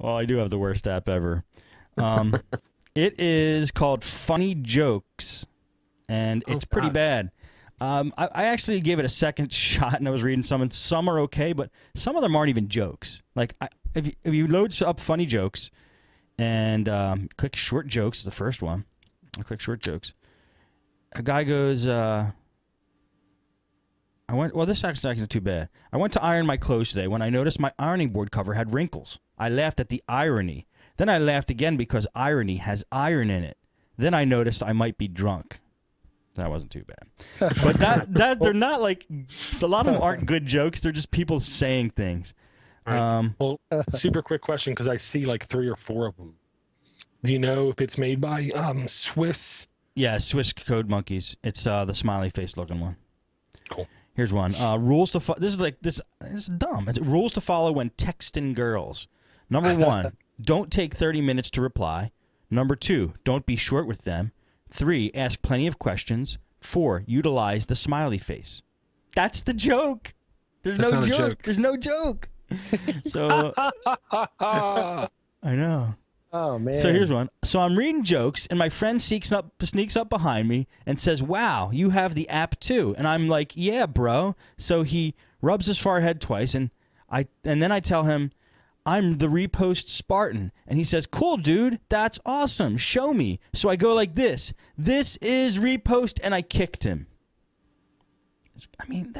Well, I do have the worst app ever. It is called Funny Jokes, and it's pretty bad. I actually gave it a second shot, and I was reading some, and some are okay, but some of them aren't even jokes. Like, if you load up Funny Jokes and click Short Jokes, the first one. I click Short Jokes. A guy goes, this actually isn't too bad. I went to iron my clothes today when I noticed my ironing board cover had wrinkles. I laughed at the irony. Then I laughed again because irony has iron in it. Then I noticed I might be drunk. That wasn't too bad. But that they're not like, a lot of them aren't good jokes. They're just people saying things. Right. Well, super quick question, because I see like 3 or 4 of them. Do you know if it's made by Swiss? Yeah, Swiss Code Monkeys. It's the smiley face looking one. Cool. Here's one. Rules to follow. This is dumb. It's rules to follow when texting girls. Number 1, don't take 30 minutes to reply. Number 2, don't be short with them. 3, ask plenty of questions. 4, utilize the smiley face. That's the joke. That's no joke. There's no joke. So I know. Oh man. So here's one. So I'm reading jokes, and my friend sneaks up behind me and says, "Wow, you have the app too." And I'm like, "Yeah, bro." So he rubs his forehead twice, and then I tell him, "I'm the repost Spartan." And he says, "Cool, dude. That's awesome. Show me." So I go like this. This is repost, and I kicked him. I mean,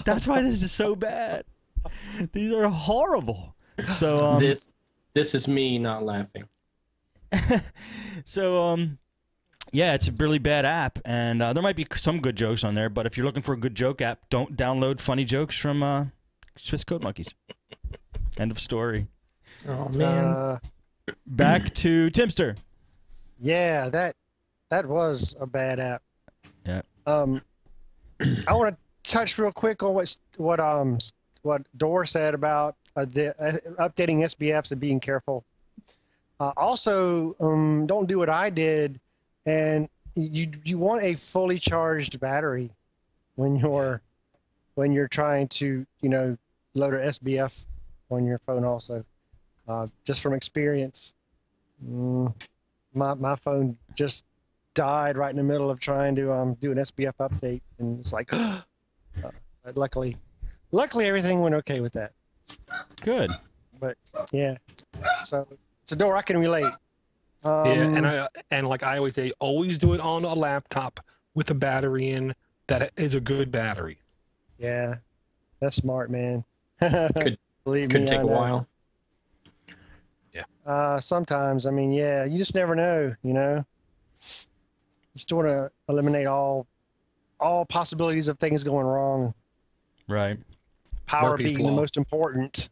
that's why this is so bad. These are horrible. So This is me not laughing. So yeah, it's a really bad app, and there might be some good jokes on there, but if you're looking for a good joke app, don't download Funny Jokes from Swiss Code Monkeys. End of story. Oh man. Back to Timster. Yeah, that was a bad app. Yeah. I want to touch real quick on what Dor said about updating SBFs and being careful. Also, don't do what I did, and you want a fully charged battery when you're trying to load an SBF on your phone. Also, just from experience, my phone just died right in the middle of trying to do an SBF update, and it's like, luckily everything went okay with that. Good. But yeah, so it's a door I can relate. Yeah, and like I always say, always do it on a laptop with a battery in that is a good battery. Yeah, that's smart, man. Could take a while. Yeah. Sometimes, I mean, yeah, you just never know, Just want to eliminate all possibilities of things going wrong. Right. Power being the most important.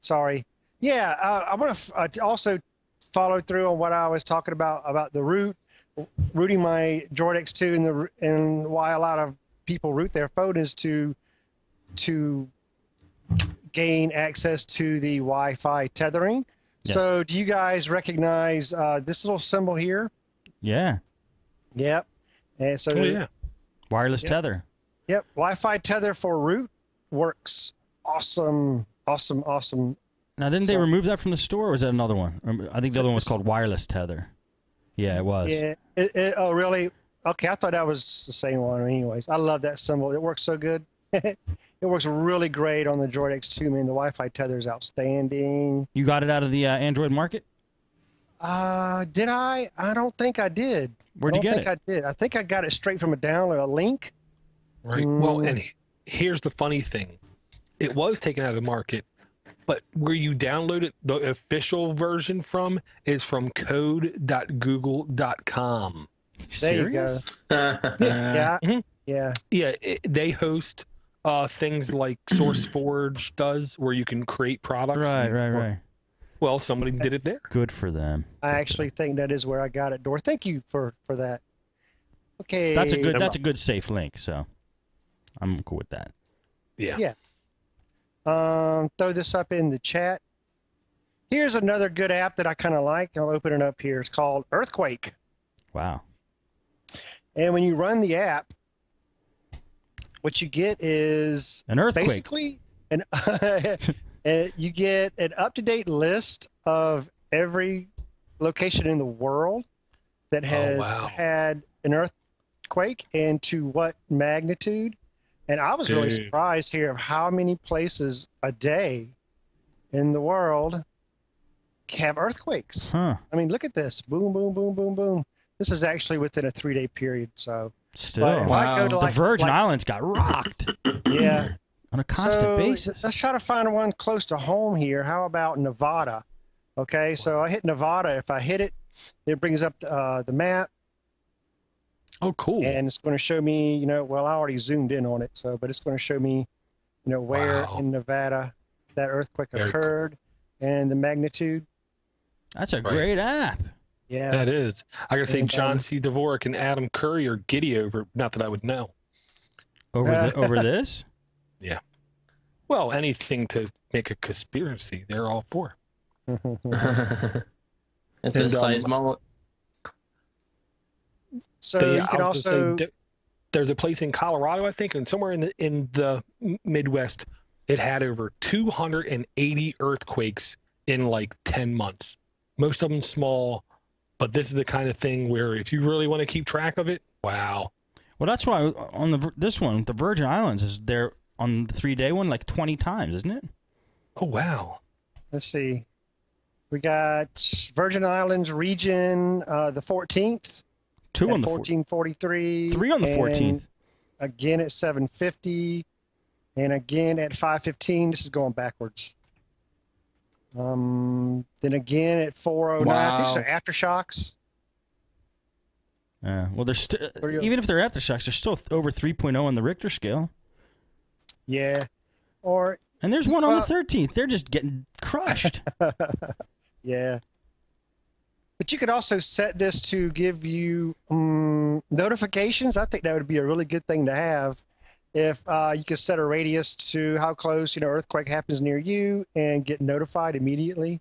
Sorry. Yeah, I want to also follow through on what I was talking about the rooting my Droid X2 and why a lot of people root their phone is to gain access to the Wi-Fi tethering. Yeah. So do you guys recognize this little symbol here? Yeah. Yep. And so wireless tether. Yep. Wi-Fi tether for root works awesome. Now, didn't they remove that from the store, or was that another one? I think the other one was called wireless tether. Yeah, it was. Yeah. Oh, really? Okay, I thought that was the same one. Anyways, I love that symbol. It works so good. It works really great on the Droid X2, man. The Wi-Fi tether is outstanding. You got it out of the Android market? Did I? I don't think I did. Where'd you get it? I did. I think I got it straight from a download, a link. Right. Well, and here's the funny thing. It was taken out of the market, but where you download it, the official version from is from code.google.com. There you go. Yeah. Mm-hmm. Yeah. Yeah. They host things like SourceForge does, where you can create products. Right. Well, somebody did it there. Good for them. I actually think that is where I got it, Dor. Thank you for that. Okay. That's a good safe link, so I'm cool with that. Yeah. Yeah. Throw this up in the chat. Here's another good app that I kind of like. I'll open it up here. It's called Earthquake. Wow. And when you run the app, what you get is an earthquake. Basically, You get an up-to-date list of every location in the world that has had an earthquake and to what magnitude. And I was really surprised here of how many places a day in the world have earthquakes. Huh. I mean, look at this. Boom, boom, boom, boom, boom. This is actually within a 3-day period. So still, if I go to the Virgin Islands got rocked. Yeah. On a constant basis. Let's try to find one close to home here. How about Nevada? Okay, so I hit Nevada. If I hit it, it brings up the map. Oh, cool. And it's going to show me, well, I already zoomed in on it, but it's going to show me, where in Nevada that earthquake occurred and the magnitude. That's a great app. Yeah. That is. I got to say, John C. Dvorak and Adam Curry are giddy over, not that I would know. Over this? Yeah. Well, anything to make a conspiracy, they're all for. It's a seismology. So you can also there's a place in Colorado, I think, and somewhere in the Midwest, it had over 280 earthquakes in like 10 months. Most of them small, but this is the kind of thing where if you really want to keep track of it, wow. Well, that's why on this one, the Virgin Islands is there on the 3-day one like 20 times, isn't it? Oh wow. Let's see. We got Virgin Islands region, the 14th. 2 on the 1443. 3 on the 14th. Again at 750, and again at 515. This is going backwards. Then again at 409. Wow. These are aftershocks. Well, they're even if they're aftershocks, they're still over 3.0 on the Richter scale. Yeah. And there's one on the 13th. They're just getting crushed. Yeah. But you could also set this to give you notifications. I think that would be a really good thing to have if you could set a radius to how close, earthquake happens near you and get notified immediately.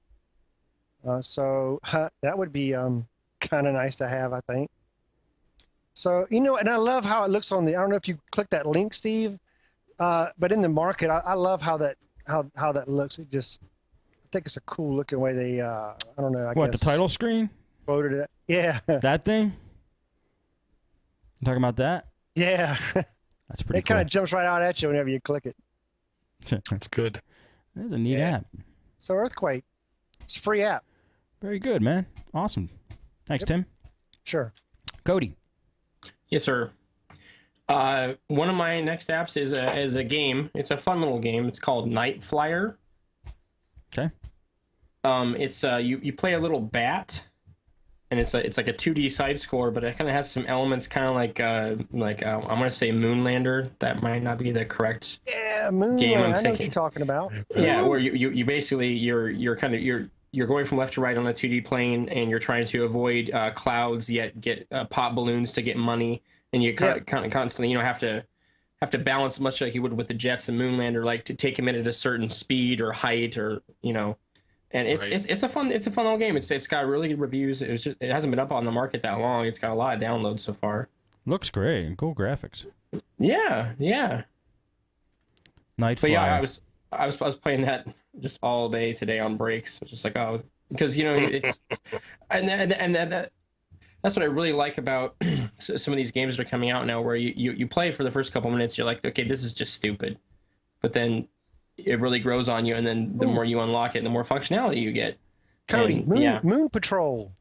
So that would be kind of nice to have, I think. So, and I love how it looks on I don't know if you click that link, Steve, but in the market, I love how that looks. I think it's a cool looking way they, I don't know. I guess the title screen? Quoted it. Yeah. That thing? You talking about that? Yeah. That's pretty cool. It kind of jumps right out at you whenever you click it. That's good. It's a neat app. So Earthquake. It's a free app. Very good, man. Awesome. Thanks, Tim. Sure. Cody. Yes, sir. One of my next apps is a game. It's a fun little game. It's called Night Flyer. Okay. It's you play a little bat, and it's like a 2D side score, but it kind of has some elements, kind of like I'm gonna say Moonlander. That might not be the correct game. I know what you're talking about. Yeah, where you basically you're going from left to right on a 2D plane, and you're trying to avoid clouds, yet get pop balloons to get money, and you kind of constantly have to balance, much like you would with the jets and Moonlander, like to take them in at a certain speed or height, or and it's a fun little game. It's got really good reviews. It hasn't been up on the market that long. It's got a lot of downloads so far. Looks great. Cool graphics. Yeah. Night Flyer. Flyer. Yeah, I was playing that just all day today on breaks. Just like, because it's and that's what I really like about some of these games that are coming out now, where you play for the first couple minutes, you're like, okay, this is just stupid, but then it really grows on you, and then the more you unlock it, the more functionality you get. Cody, Moon Patrol.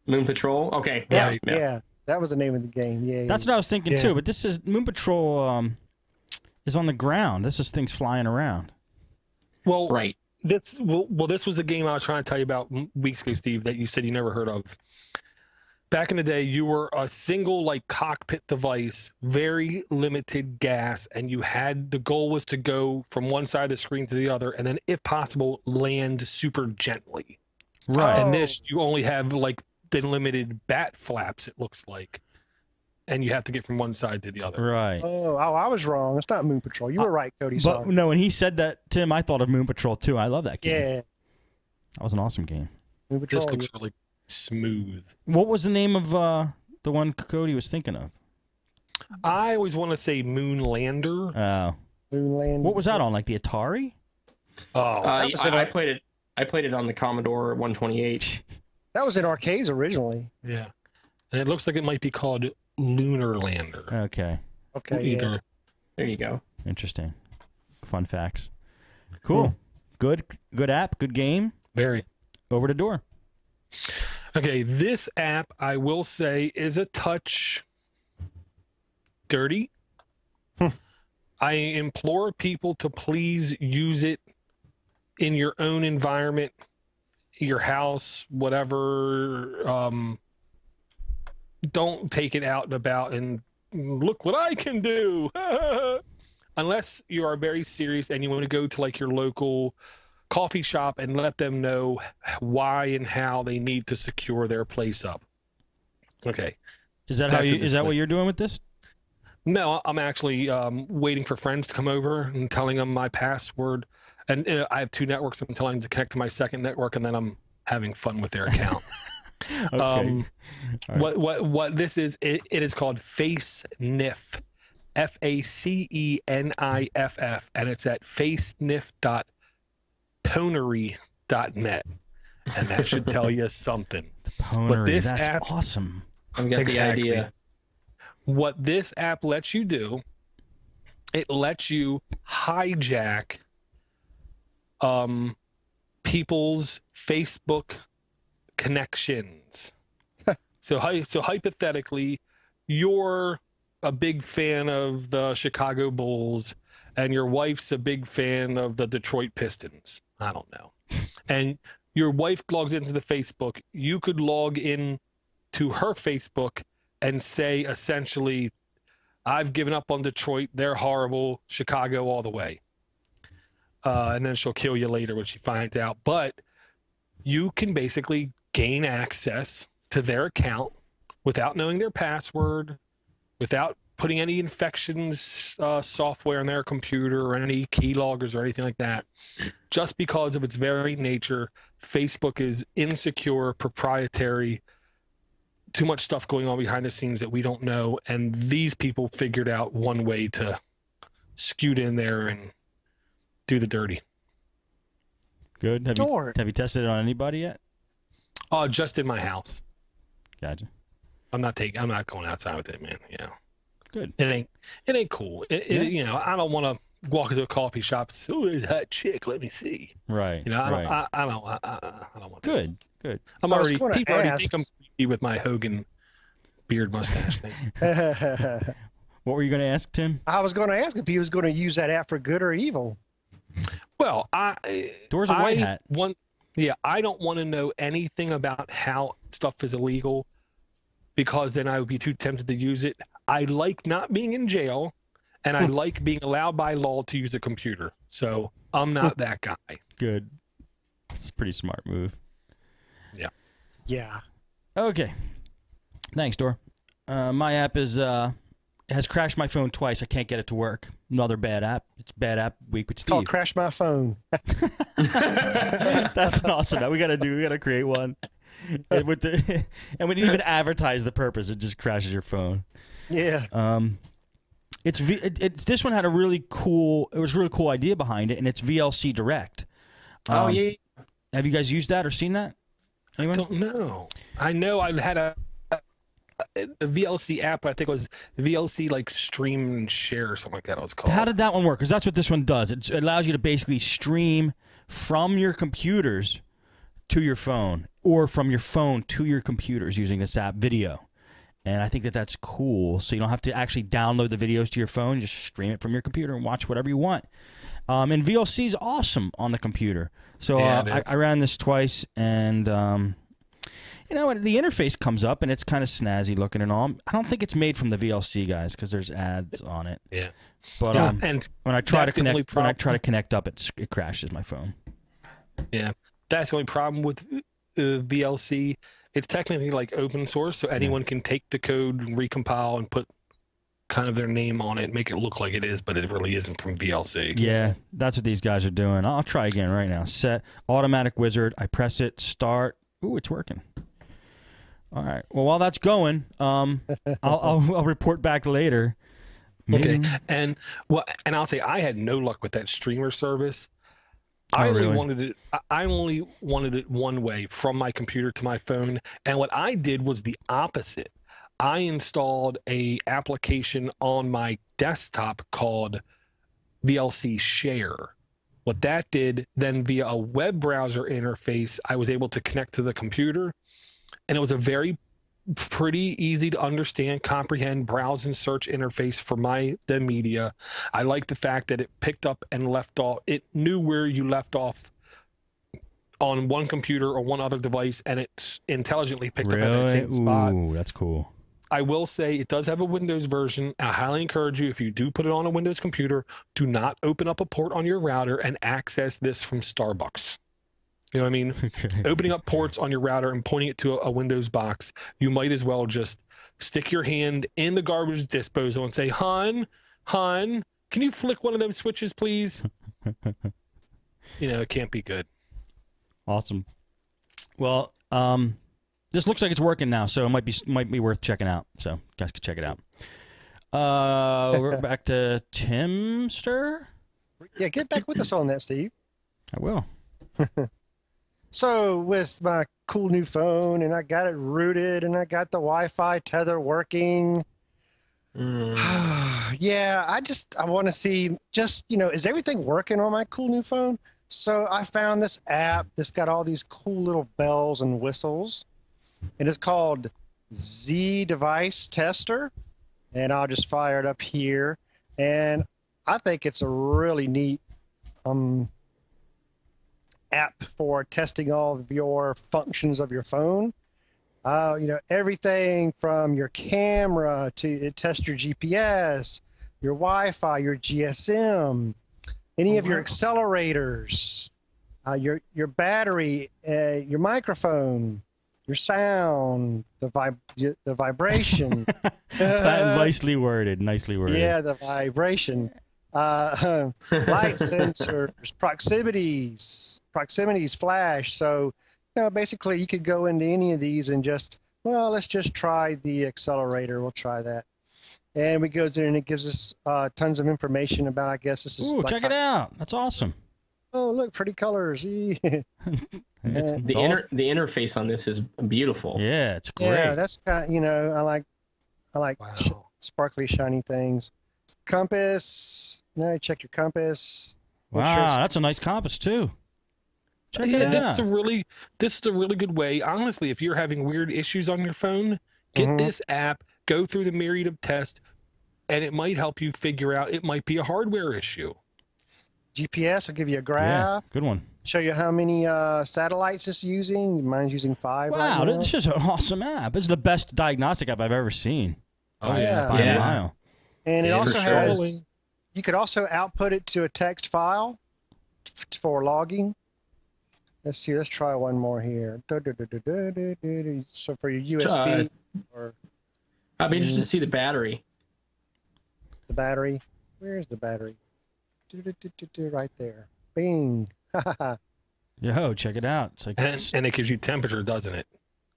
Moon Patrol. Okay. Yeah. That was the name of the game. Yeah. That's what I was thinking too. But this is Moon Patrol. Is on the ground. This is things flying around. Well, right. This was the game I was trying to tell you about weeks ago, Steve, that you said you never heard of. Back in the day, you were a single cockpit device, very limited gas, and the goal was to go from one side of the screen to the other, and then, if possible, land super gently. Right. And this, you only have the limited bat flaps, it looks like, and you have to get from one side to the other. Right. Oh, I was wrong. It's not Moon Patrol. You were right, Cody. But no, when he said that, Tim, I thought of Moon Patrol too. I love that game. Yeah. That was an awesome game. Moon Patrol. This looks really smooth. What was the name of the one Cody was thinking of? I always want to say Moonlander. Oh. Moonlander. What was that on? Like the Atari? Oh, I played it. I played it on the Commodore 128. That was in arcades originally. yeah. And it looks like it might be called Lunar Lander. Okay. Okay. Either. Yeah. There you go. Interesting. Fun facts. Cool. Good app. Good game. Very. Over to Door. Okay, this app, I will say, is a touch dirty. I implore people to please use it in your own environment, your house, whatever. Don't take it out and about and look what I can do. Unless you are very serious and you want to go to like your local coffee shop and let them know why and how they need to secure their place up. Okay. Is that what you're doing with this? No, I'm actually waiting for friends to come over and telling them my password. And I have 2 networks. I'm telling them to connect to my second network, and then I'm having fun with their account. Okay. What this is? It is called FaceNiff, FACENIFF, and it's at faceniff.ponery.net, and that should tell you something. But this app, awesome. I've got the idea. What this app lets you do, it lets you hijack people's Facebook connections. So hypothetically, you're a big fan of the Chicago Bulls and your wife's a big fan of the Detroit Pistons. I don't know. And your wife logs into the Facebook. You could log in to her Facebook and say essentially, I've given up on Detroit. They're horrible. Chicago all the way. And then she'll kill you later when she finds out. But you can basically gain access to their account without knowing their password, without putting any infections software on their computer or any keyloggers or anything like that. Just because of its very nature, Facebook is insecure, proprietary, too much stuff going on behind the scenes that we don't know, and these people figured out one way to scoot in there and do the dirty. Good. Have you tested it on anybody yet? Just in my house. Gotcha. I'm not going outside with it, man. Yeah. Good. It ain't cool. You know, I don't want to walk into a coffee shop. Oh, there's a hot chick. Let me see. Right. You know, I don't want that. Good. People already think I'm creepy with my Hogan beard mustache thing. What were you going to ask, Tim? I was going to ask if he was going to use that app for good or evil. Well, Door's a white hat. I don't want to know anything about how stuff is illegal because then I would be too tempted to use it. I like not being in jail, and I like being allowed by law to use a computer. So I'm not that guy. Good. It's a pretty smart move. Yeah. Yeah. Okay. Thanks, Door. My app has crashed my phone twice. I can't get it to work. Another bad app. It's bad app week with Steve. It's called Crash My Phone. That's an awesome app. We gotta create one. And we didn't even advertise the purpose. It just crashes your phone. Yeah. This one had a really cool idea behind it, and it's VLC Direct. Yeah. Have you guys used that or seen that? Anyone? I don't know. I know I had a VLC app. I think it was VLC like Stream and Share or something like that. It was called. How did that one work? Because that's what this one does. It allows you to basically stream from your computers to your phone, or from your phone to your computers using this app, video. And I think that's cool. So you don't have to actually download the videos to your phone. You just stream it from your computer and watch whatever you want. And VLC is awesome on the computer. So I ran this twice, and you know, the interface comes up, and it's kind of snazzy looking and all. I don't think it's made from the VLC guys because there's ads on it. Yeah. But and when I try to connect up, it crashes my phone. Yeah, that's the only problem with VLC. It's technically like open source, so anyone can take the code, recompile, and put kind of their name on it, make it look like it is, but it really isn't from VLC. Yeah, that's what these guys are doing. I'll try again right now. Set automatic wizard. I press it. Start. Ooh, it's working. All right. Well, while that's going, I'll report back later. Okay. And I'll say I had no luck with that streamer service. I only really? wanted it. I only wanted it one way, from my computer to my phone. And what I did was the opposite. I installed a application on my desktop called VLC Share. What that did, then via a web browser interface, I was able to connect to the computer, and it was a pretty easy to understand, comprehend, browse and search interface for the media. I like the fact that it picked up and left off. It knew where you left off on one computer or one other device, and it intelligently picked up at that same spot. Ooh, that's cool. I will say it does have a Windows version. I highly encourage you, if you do put it on a Windows computer, do not open up a port on your router and access this from Starbucks. You know what I mean? Okay. Opening up ports on your router and pointing it to a Windows box, you might as well just stick your hand in the garbage disposal and say, hon, can you flick one of them switches, please? It can't be good. Awesome. Well, this looks like it's working now, so it might be worth checking out. So guys can check it out. We're back to Timster. Yeah, get back with us on that, Steve. I will. So with my cool new phone, and I got it rooted, and I got the Wi-Fi tether working. Yeah, I want to see is everything working on my cool new phone? So I found this app that's got all these cool little bells and whistles, and it's called Z Device Tester, and I'll just fire it up here, and I think it's a really neat app for testing all of your functions of your phone. Everything from your camera to test your GPS, your Wi-Fi, your GSM, any of your accelerators, your battery, your microphone, your sound, the vibration. Nicely worded. Yeah, the vibration. Light sensors, proximities, flash. So, basically you could go into any of these and let's just try the accelerator. We'll try that. And we goes in and it gives us tons of information about, I guess this is. Ooh, check it out. That's awesome. Oh, look, pretty colors. The interface on this is beautiful. Yeah, it's great. Yeah, that's kind of, I like Wow. sparkly, shiny things. Compass. Check your compass. Make sure Wow, it's- that's a nice compass too. Check Yeah, it this out. is a really good way. Honestly, if you're having weird issues on your phone, get this app, go through the myriad of tests, and it might help you figure out it might be a hardware issue. GPS will give you a Yeah, graph, good one. show you how many satellites it's using. Mine's using 5 Wow, right now. this is an awesome app. It's the best diagnostic app I've ever seen. Oh yeah. By a Yeah. mile. And it Yeah, also for sure. has, you could also output it to a text file for logging. Let's see, let's try one more here. So for your USB or I'd be interested to see the battery. the battery, where's the battery? Right there. Bing. Yo, check it out. It's like And it gives you temperature, doesn't it?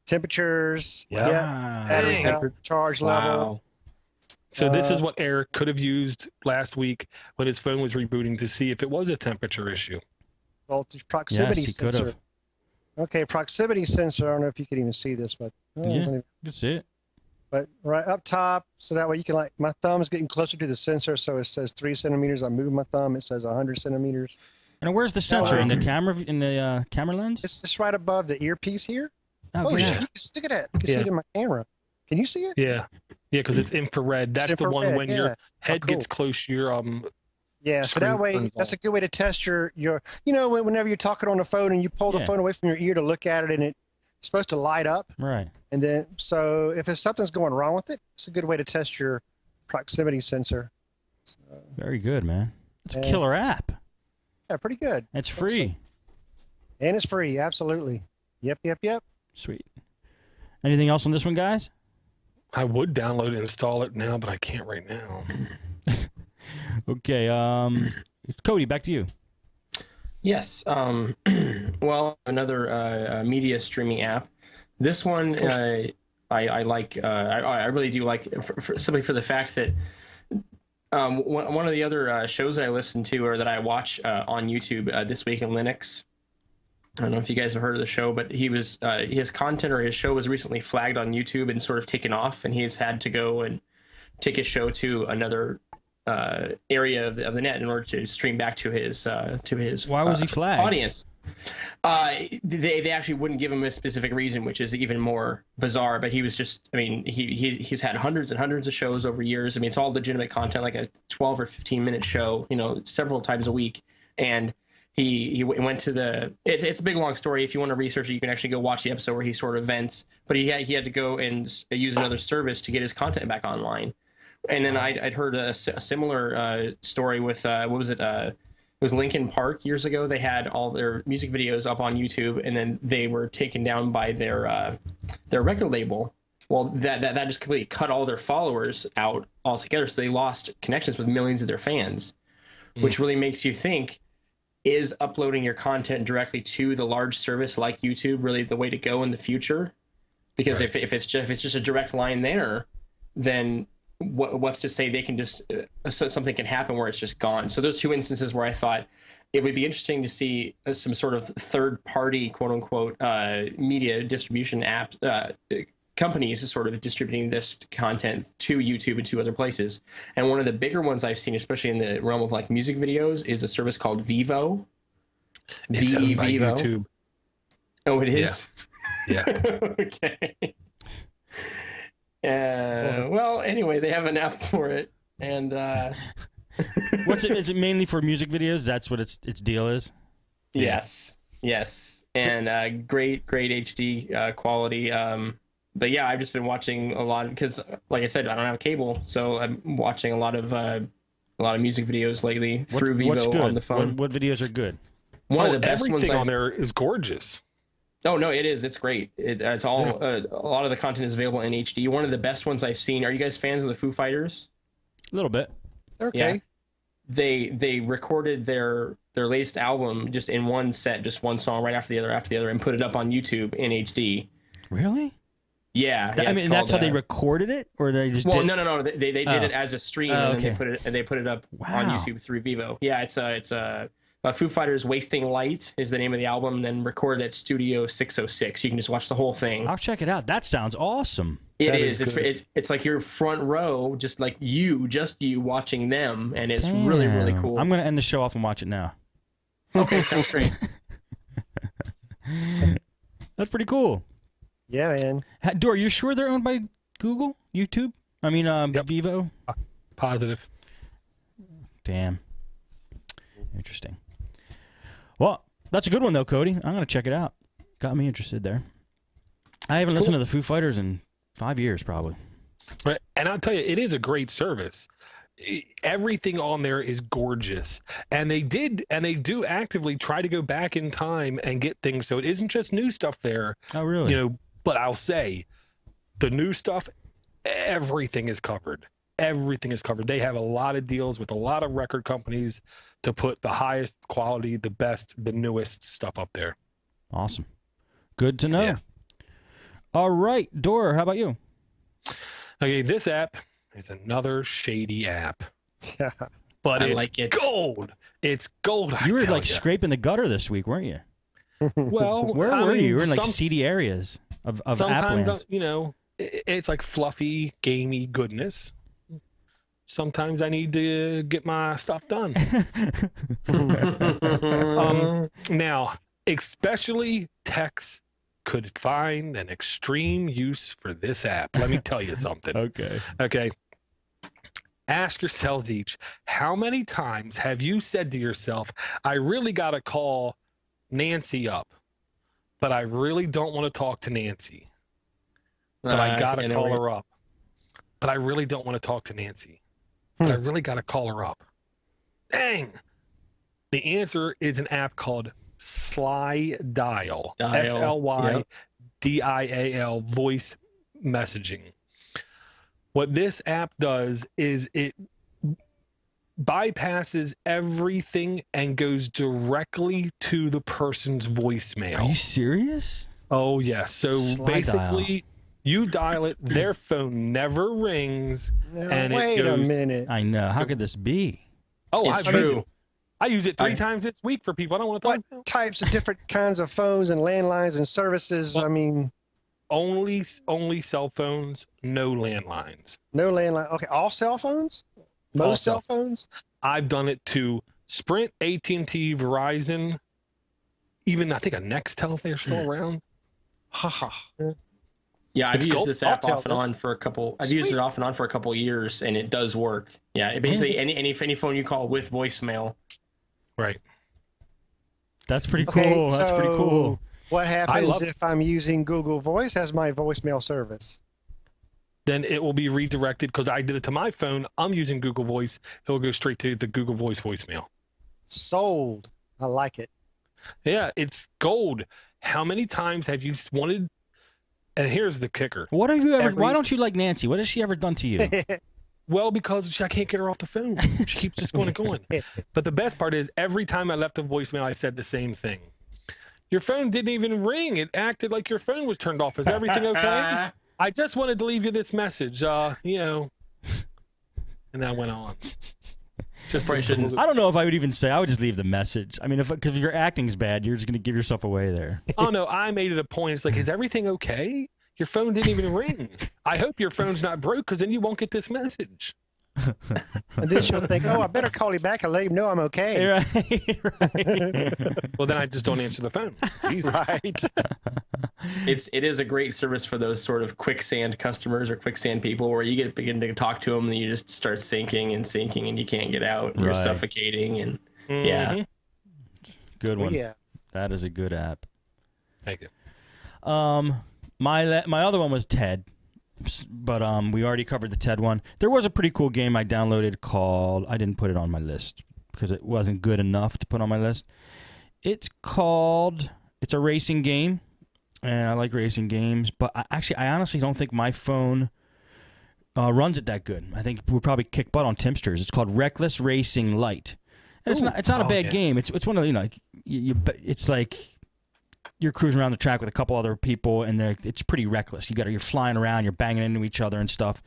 Temperatures. Yeah. Wow. Battery Dang. count, charge level. Wow. So this is what Eric could have used last week when his phone was rebooting to see if it was a temperature issue. Voltage proximity Yes, he could sensor. have. Okay, proximity sensor. I don't know if you can even see this, but Yeah. That's it. but right up top, so that way you can my thumb is getting closer to the sensor, so it says 3 centimeters. I move my thumb, it says 100 centimeters. And where's the sensor in the camera lens? It's just right above the earpiece here. Oh, Oh good. shit! You can look at that. You can see it in my camera. Can you see it? Yeah. Yeah, because it's infrared. That's the one infrared, when yeah. your head cool. gets close to your Yeah. So screen that way, turns that's on. a good way to test your. Whenever you're talking on the phone and you pull the Yeah. phone away from your ear to look at it, and it's supposed to light up. Right. And then, so if something's going wrong with it, it's a good way to test your proximity sensor. Very good, man. It's a Yeah. killer app. Yeah, pretty good. It's free. And it's free, absolutely. Yep. Sweet. Anything else on this one, guys? I would download and install it now, but I can't right now. Okay. Cody, back to you. Yes. Well, another media streaming app. This one I like. I really do like simply for the fact that One of the other shows that I listen to or that I watch on YouTube, This Week in Linux. I don't know if you guys have heard of the show, but he was his content or his show was recently flagged on YouTube and sort of taken off, and he's had to go and take his show to another area of the net in order to stream back to his Why was he flagged? Audience. They actually wouldn't give him a specific reason, which is even more bizarre. But he was just, I mean, he's had hundreds and hundreds of shows over years. I mean, it's all legitimate content, like a 12 or 15-minute show, you know, several times a week. And he went to the, it's a big long story. If you want to research it, you can actually go watch the episode where he sort of vents. But he had to go and use another service to get his content back online. And then I'd heard a similar story with what was it? It was Linkin Park years ago. They had all their music videos up on YouTube, and then they were taken down by their record label. Well, that just completely cut all their followers out altogether. So they lost connections with millions of their fans, which really makes you think: is uploading your content directly to the large service like YouTube really the way to go in the future? Because if it's just a direct line there, then what's to say they can just something can happen where it's just gone. So there's two instances where I thought it would be interesting to see some sort of third party, quote unquote, media distribution app companies sort of distributing this content to YouTube and to other places. And one of the bigger ones I've seen, especially in the realm of like music videos, is a service called Vivo. It's owned by YouTube. Oh, it is? Yeah. Okay. Well, anyway, they have an app for it, and what's it? Is it mainly for music videos? That's what its deal is. Yes, and great HD quality. But yeah, I've just been watching a lot because, like I said, I don't have cable, so I'm watching a lot of music videos lately through Vivo on the phone. What videos are good? One of the best ones on there is gorgeous. Oh no, it is. It's great. It's all a lot of the content is available in HD. One of the best ones I've seen. Are you guys fans of the Foo Fighters? A little bit. Okay. Yeah. They recorded their latest album just in one set, just one song right after the other, and put it up on YouTube in HD. Really? Yeah. I mean, that's how they recorded it, or they just no. They did it as a stream, and okay. then they put it up on YouTube through Vivo. Yeah, it's Foo Fighters "Wasting Light" is the name of the album, and then recorded at Studio 606. You can just watch the whole thing. I'll check it out. That sounds awesome. It is. It's like your front row, just like you watching them, and it's really, really cool. I'm gonna end the show off and watch it now. Okay, sounds great. That's pretty cool. Yeah, man. Are you sure they're owned by Google, YouTube? I mean, Yep. Vivo. Positive. Damn. Interesting. Well, that's a good one though, Cody. I'm gonna check it out. Got me interested there. I haven't listened to the Foo Fighters in 5 years, probably. Right, and I'll tell you, it is a great service. Everything on there is gorgeous, and they do actively try to go back in time and get things, so it isn't just new stuff there. Oh, really? You know, but I'll say, the new stuff, everything is covered. Everything is covered. They have a lot of deals with a lot of record companies to put the highest quality, the best, the newest stuff up there. Awesome. Good to know. Yeah. All right, Dor, how about you? Okay, this app is another shady app. Yeah. But I it's like it. gold. It's gold. You were like scraping the gutter this week, weren't you? Well, Where were you? You were in like seedy areas of sometimes, Applands. you know, it's like fluffy, gamey goodness. Sometimes I need to get my stuff done. Now, especially techs could find an extreme use for this app. Let me tell you something. Okay. Ask yourselves each, how many times have you said to yourself, I really got to call Nancy up, but I really don't want to talk to Nancy. But I got to call her up. But I really don't want to talk to Nancy. But I really got to call her up. Dang. The answer is an app called Sly Dial. SLYDIAL, voice messaging. What this app does is it bypasses everything and goes directly to the person's voicemail. Are you serious? Oh, yes. So Sly basically, Dial. You dial it, their phone never rings, Now, and wait it goes. a minute. I know. How could this be? Oh, It's I've used true. it. I use it 3 times this week for people I don't want to talk What about. types of different kinds of phones and landlines and services? Well, I mean, Only cell phones, no landlines. no landline. Okay, all cell phones? All Most cell cell phones? I've done it to Sprint, AT&T, Verizon, even I think a Nextel if they're still around. Haha. Yeah, I've It's used gold. this app I'll off and tell on this. for a couple. I've used it off and on for a couple years, and it does work. Yeah, it basically any phone you call with voicemail. Right. That's pretty Okay, cool. That's pretty so cool. What happens love- if I'm using Google Voice as my voicemail service? Then it will be redirected because I did it to my phone. I'm using Google Voice. It will go straight to the Google Voice voicemail. Sold. I like it. Yeah, it's gold. How many times have you wanted? And here's the kicker. What have you ever? Every- Why don't you like Nancy? What has she ever done to you? Well, because I can't get her off the phone. She keeps just going and going. But the best part is every time I left a voicemail, I said the same thing. Your phone didn't even ring. It acted like your phone was turned off. Is everything okay? I just wanted to leave you this message, and I went on. Just Probably shouldn't- I don't know if I would even say. I would just leave the message. I mean, because if your acting's bad, you're just gonna give yourself away there. Oh no, I made it a point. It's like, is everything okay? Your phone didn't even ring. I hope your phone's not broke because then you won't get this message. And then she'll think, oh, I better call you back and let him know I'm okay. Right. Well, then I just don't answer the phone. It's easy. Right. It is a great service for those sort of quicksand customers or quicksand people where you begin to talk to them and you just start sinking and you can't get out and you're Right. suffocating and yeah. Mhm. Good one. Yeah. That is a good app. Thank you. My other one was TED, but we already covered the TED one. There was a pretty cool game I downloaded called. I didn't put it on my list because it wasn't good enough to put on my list. It's a racing game, and I like racing games, but I honestly don't think my phone runs it that good. I think we'll probably kick butt on Timster's. It's called Reckless Racing Lite, and it's not a bad game. It's one of it's like you're cruising around the track with a couple other people, and it's pretty reckless. You're flying around, you're banging into each other and stuff.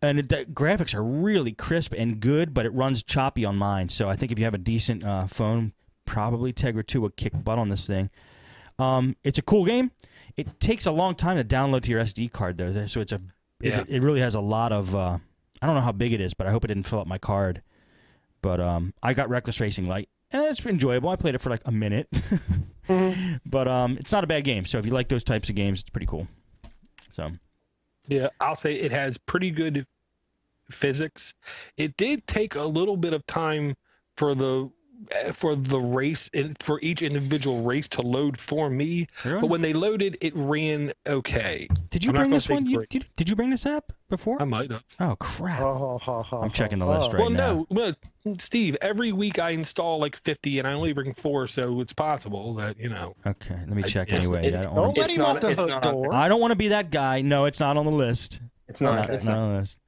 And the graphics are really crisp and good, but it runs choppy on mine. So I think if you have a decent phone, probably Tegra 2 will kick butt on this thing. It's a cool game. It takes a long time to download to your SD card, though. So it really has a lot of. I don't know how big it is, but I hope it didn't fill up my card. But I got Reckless Racing Lite, and it's enjoyable. I played it for like a minute. But it's not a bad game. So if you like those types of games, it's pretty cool. So Yeah, I'll say it has pretty good physics. It did take a little bit of time for the race and for each individual race to load for me. Really? But when they loaded, it ran okay. Did you I'm not bring gonna this say one? great. Did you bring this app before? I might have. Oh crap! I'm I'm checking the list right Well, now. no, Steve. Every week I install like 50, and I only bring 4, so it's possible that Okay, let me check yes, anyway. I don't Don't let him off the it's hook, not- door. want to be that guy. No, it's not on the list. It's not. Okay. It's Not not. on the list.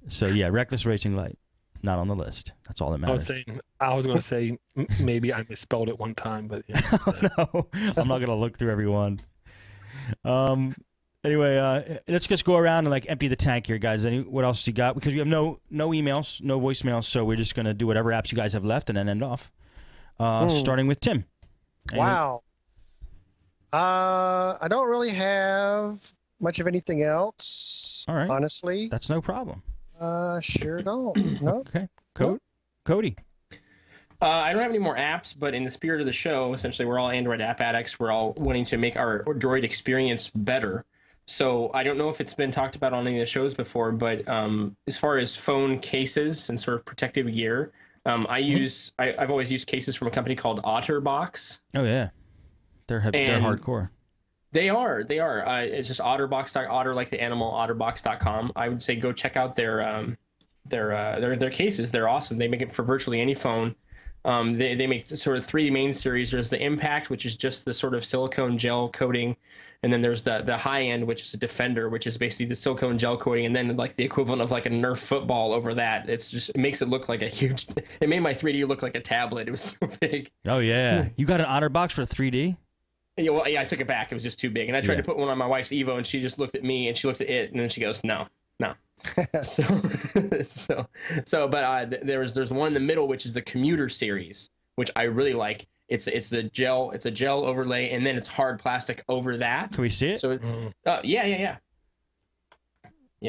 So yeah, Reckless Racing Lite, not on the list. That's all that I was matters. saying. I was going to say maybe I misspelled it one time, but yeah. No, I'm not gonna look through every one. Anyway, let's just go around and like empty the tank here, guys. What else you got? Because we have no emails, no voicemails, so we're just gonna do whatever apps you guys have left and then end off. Starting with Tim. Wow. I don't really have much of anything else. All right. Honestly. That's no problem. Sure don't. No. Okay, Cody. I don't have any more apps, but in the spirit of the show, essentially, we're all Android app addicts. We're all wanting to make our Droid experience better. So I don't know if it's been talked about on any of the shows before, but as far as phone cases and sort of protective gear, I've always used cases from a company called OtterBox. Oh yeah, they're hardcore. They are. It's just Otter like the animal, otterbox.com. I would say go check out their cases. They're awesome. They make it for virtually any phone. They make sort of 3 main series. There's the Impact, which is just the sort of silicone gel coating, and then there's the high end, which is a Defender, which is basically the silicone gel coating, and then like the equivalent of like a Nerf football over that. It makes it look like a huge. It made my 3D look like a tablet. It was so big. Oh yeah, you got an OtterBox for 3D? Yeah, well, yeah, I took it back. It was just too big, and I tried to put one on my wife's Evo, and she just looked at me, and she looked at it, and then she goes, "No." But there's one in the middle, which is the commuter series, which I really like. It's a gel overlay, and then it's hard plastic over that. Can we see it? So yeah,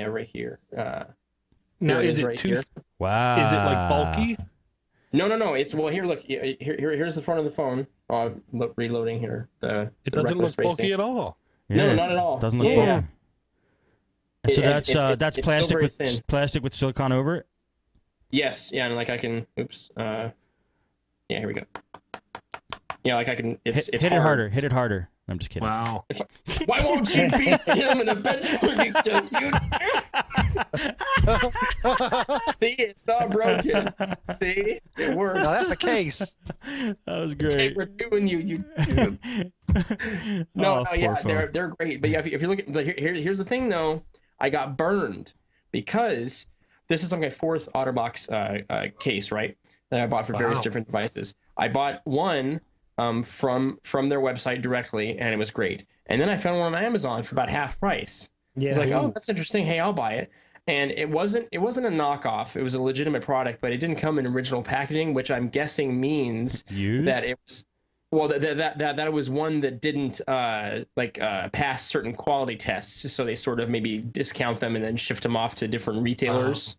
right here. Now is it right too? here. Wow. Is it like bulky? No. It's here. Look, here's the front of the phone. Look, reloading here. It doesn't look bulky at all. Yeah, no, not at all. Doesn't look bulky. And so that's it's plastic still very with thin. plastic with silicone over it. Yes, yeah, and like I can. Oops. Yeah, here we go. Yeah, like I can. It's hit hard. it harder. Hit it harder. I'm just kidding. Wow. Why won't you beat Tim in a benchmarking test? See, it's not broken. See, it worked. No, that's a case. That was great. We're doing you. No, yeah, they're great. But yeah, if you look at here's the thing though, I got burned because this is like my fourth OtterBox case, right? That I bought for various different devices. I bought one from their website directly, and it was great. And then I found one on Amazon for about half price. Yeah. It's like, oh, that's interesting. Hey, I'll buy it. And it wasn't a knockoff. It was a legitimate product, but it didn't come in original packaging, which I'm guessing means that it was that it was one that didn't pass certain quality tests. So they sort of maybe discount them and then shift them off to different retailers.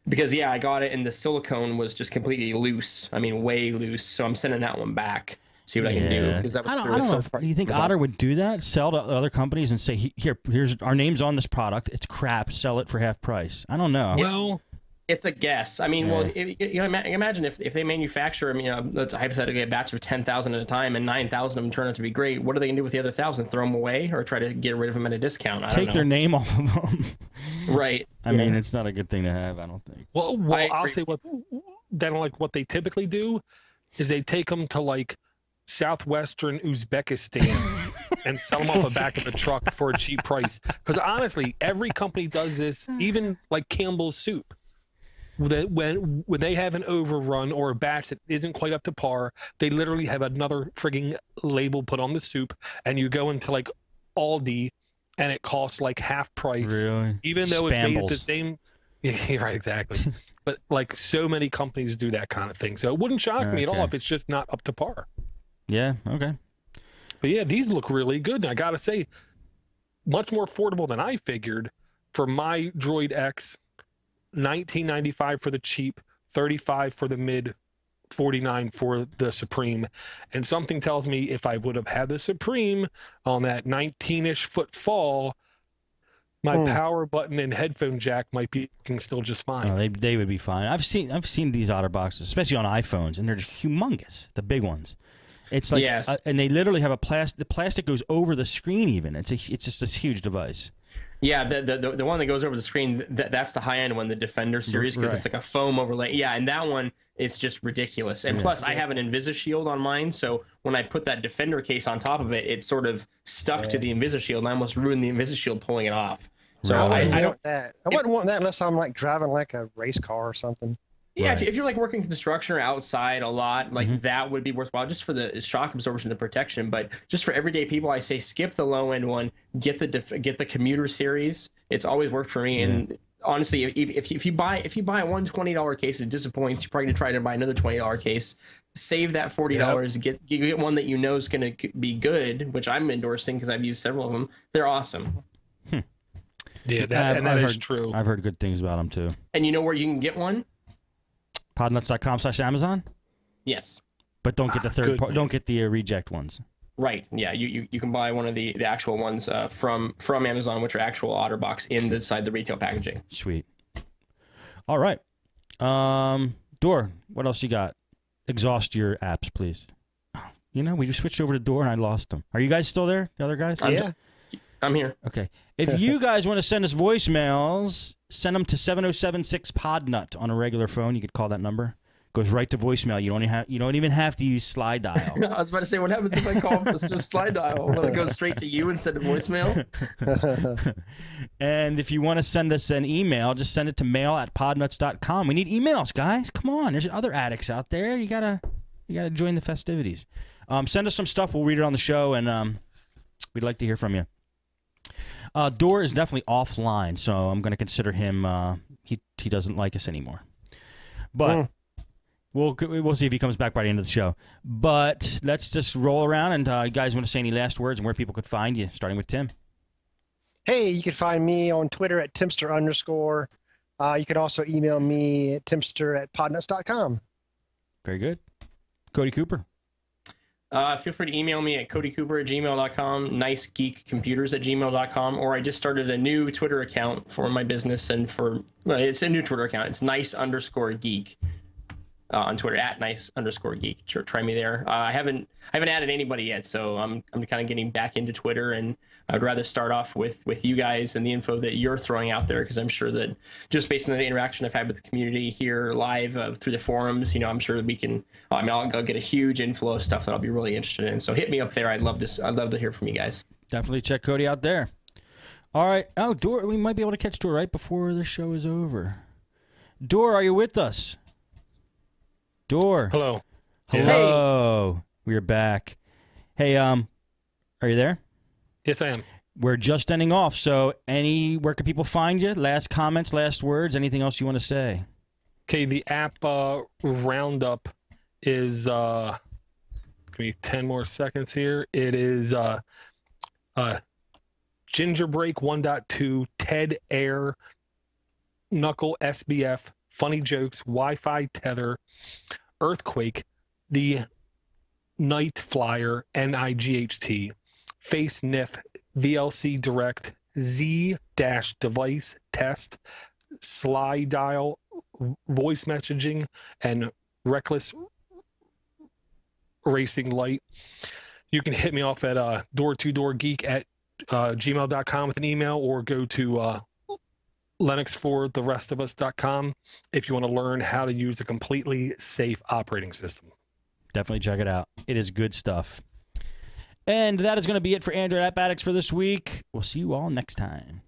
Because I got it and the silicone was just completely loose. I mean, way loose. So I'm sending that one back. See what I can do. Because that was I don't know. You think Otter would do that? Sell to other companies and say, here's our name's on this product. It's crap. Sell it for half price. I don't know. Well, it's a guess. I mean, imagine if they manufacture, let's hypothetically a batch of 10,000 at a time, and 9,000 of them turn out to be great. What are they gonna do with the other 1,000? Throw them away, or try to get rid of them at a discount? I don't know. Take their name off of them. Right. I mean, it's not a good thing to have. I don't think. Well, I'll say what they typically do is they take them to like southwestern Uzbekistan and sell them off the back of a truck for a cheap price. Because honestly, every company does this. Even like Campbell's Soup. When they have an overrun or a batch that isn't quite up to par, they literally have another frigging label put on the soup, and you go into like Aldi, and it costs like half price, really? Even though it's made at the same. Yeah, right, exactly. But like so many companies do that kind of thing, so it wouldn't shock me at all if it's just not up to par. Yeah. Okay. But yeah, these look really good, and I gotta say, much more affordable than I figured for my Droid X. $19.95 for the cheap, $35 for the mid, $49 for the Supreme. And something tells me if I would have had the Supreme on that 19-ish foot fall, my power button and headphone jack might be working still just fine. Oh, they would be fine. I've seen these OtterBoxes, especially on iPhones, and they're just humongous. The big ones. It's like, and they literally have the plastic goes over the screen. Even it's just this huge device. Yeah, the one that goes over the screen, that's the high-end one, the Defender series, because it's like a foam overlay. Yeah, and that one is just ridiculous. And plus, I have an InvisiShield on mine, so when I put that Defender case on top of it, it sort of stuck to the InvisiShield, and I almost ruined the InvisiShield pulling it off. So I wouldn't want that. I wouldn't want that unless I'm like driving like a race car or something. Yeah, if you're like working construction or outside a lot, like that would be worthwhile just for the shock absorption and protection. But just for everyday people, I say skip the low end one, get the commuter series. It's always worked for me. And honestly, if you buy a $120 case and it disappoints, you're probably gonna try to buy another $20 case. Save that $40. Get one that you know is gonna be good, which I'm endorsing because I've used several of them. They're awesome. Yeah, that is true. I've heard good things about them too. And you know where you can get one? Podnutz.com/Amazon. Yes, but don't get the don't get the reject ones. Right. Yeah. You can buy one of the actual ones from Amazon, which are actual OtterBox inside the retail packaging. Sweet. All right. Door. What else you got? Exhaust your apps, please. We just switched over to Door and I lost them. Are you guys still there? The other guys? Yeah. I'm here. Okay. If you guys want to send us voicemails, send them to 7076-PODNUT on a regular phone. You could call that number. Goes right to voicemail. You don't even have to use slide dial. I was about to say, what happens if I call just slide dial? Will it go straight to you instead of voicemail? And if you want to send us an email, just send it to mail@podnutz.com. We need emails, guys. Come on. There's other addicts out there. You gotta join the festivities. Send us some stuff. We'll read it on the show, and we'd like to hear from you. Door is definitely offline, so I'm going to consider him. He doesn't like us anymore, but we'll see if he comes back by the end of the show. But let's just roll around, and you guys want to say any last words and where people could find you, starting with Tim. Hey, you can find me on Twitter at Timster_. You can also email me at timster@podnutz.com. Very good. Cody Cooper. Feel free to email me at codycooper@gmail.com, nicegeekcomputers@gmail.com, or I just started a new Twitter account for my business, and it's a new Twitter account. It's nice_geek on Twitter, at nice_geek. Try me there. I haven't added anybody yet, so I'm kind of getting back into Twitter, and I'd rather start off with you guys and the info that you're throwing out there, because I'm sure that just based on the interaction I've had with the community here live through the forums, I'm sure that we can. I'll get a huge inflow of stuff that I'll be really interested in. So hit me up there. I'd love to hear from you guys. Definitely check Cody out there. All right. Oh, Door, we might be able to catch Door right before the show is over. Door, are you with us? Door. Hello. Hello. Hey. We're back. Hey, are you there? Yes, I am. We're just ending off, so where can people find you? Last comments, last words, anything else you want to say? Okay, the app roundup is give me 10 more seconds here. It is Ginger Break 1.2, Ted Air, Knuckle SBF, Funny Jokes, Wi-Fi Tether, Earthquake, the Night Flyer, NIGHT, Face NIF, VLC Direct, Z-Device Test, Sly Dial, Voice Messaging, and Reckless Racing Light. You can hit me off at door2doorgeek at gmail.com with an email, or go to linuxfortherestofus.com if you want to learn how to use a completely safe operating system. Definitely check it out. It is good stuff. And that is going to be it for Android App Addicts for this week. We'll see you all next time.